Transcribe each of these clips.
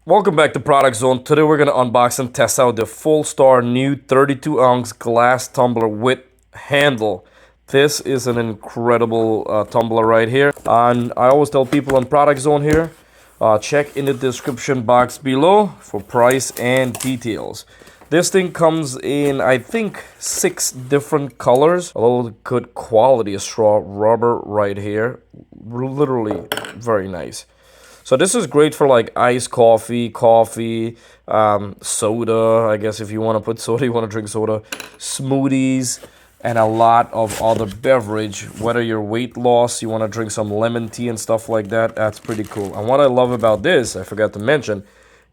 Welcome back to Product Zone. Today we're going to unbox and test out the Fullstar new 32-ounce glass tumbler with handle. This is an incredible tumbler right here. And I always tell people on Product Zone here, check in the description box below for price and details. This thing comes in, I think, 6 different colors. A little good quality straw rubber right here. Literally very nice. So this is great for like iced coffee, soda. I guess if you want to put soda, you want to drink soda, smoothies, and a lot of other beverage. Whether you're weight loss, you want to drink some lemon tea and stuff like that. That's pretty cool. And what I love about this, I forgot to mention,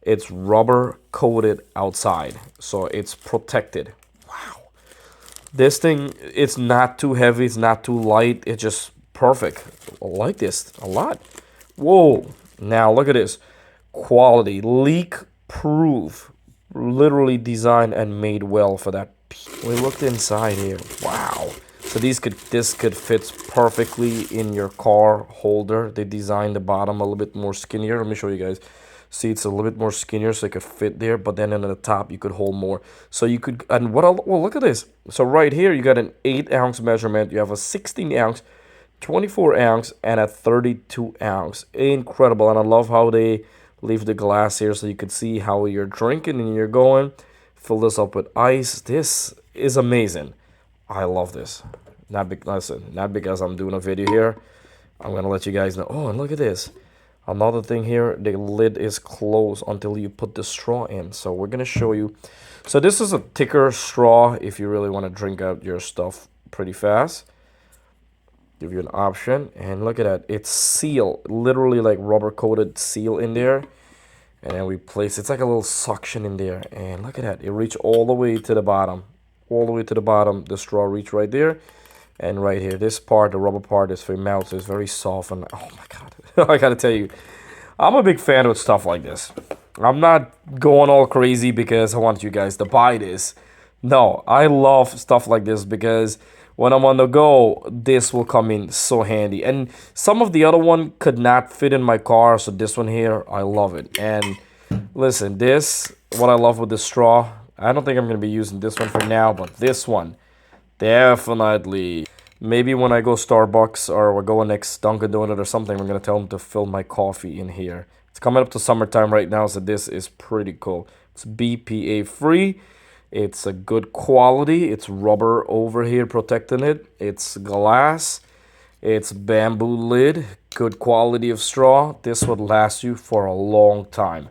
it's rubber coated outside, so it's protected. Wow. This thing, it's not too heavy, it's not too light. It's just perfect. I like this a lot. Whoa. Now look at this. Quality, leak proof. Literally designed and made well for that. We looked inside here. Wow. So this could fit perfectly in your car holder. They designed the bottom a little bit more skinnier. Let me show you guys. See, it's a little bit more skinnier, so it could fit there. But then in the top, you could hold more. So you could, and well, look at this. So right here, you got an 8-ounce measurement. You have a 16-ounce, 24-ounce, and a 32-ounce. Incredible. And I love how they leave the glass here so you can see how you're drinking and you're going. Fill this up with ice. This is amazing. I love this. Not because I'm doing a video here. I'm gonna let you guys know. Oh, and look at this. Another thing here, the lid is closed until you put the straw in. So we're gonna show you. So this is a thicker straw if you really want to drink out your stuff pretty fast. Give you an option, and look at that. It's seal, literally like rubber coated seal in there. And then we place, it's like a little suction in there. And look at that. It reach all the way to the bottom. All the way to the bottom. The straw reach right there. And right here. This part, the rubber part, is for your mouth. So it's very soft. And oh my God. I gotta tell you, I'm a big fan of stuff like this. I'm not going all crazy because I want you guys to buy this. No, I love stuff like this because when I'm on the go, this will come in so handy. And some of the other one could not fit in my car, so this one here, I love it. And listen, this, what I love with the straw, I don't think I'm going to be using this one for now, but this one, definitely. Maybe when I go Starbucks or we're going next Dunkin' Donut or something, I'm going to tell them to fill my coffee in here. It's coming up to summertime right now, so this is pretty cool. It's BPA free. It's a good quality. It's rubber over here protecting it. It's glass. It's bamboo lid. Good quality of straw. This would last you for a long time.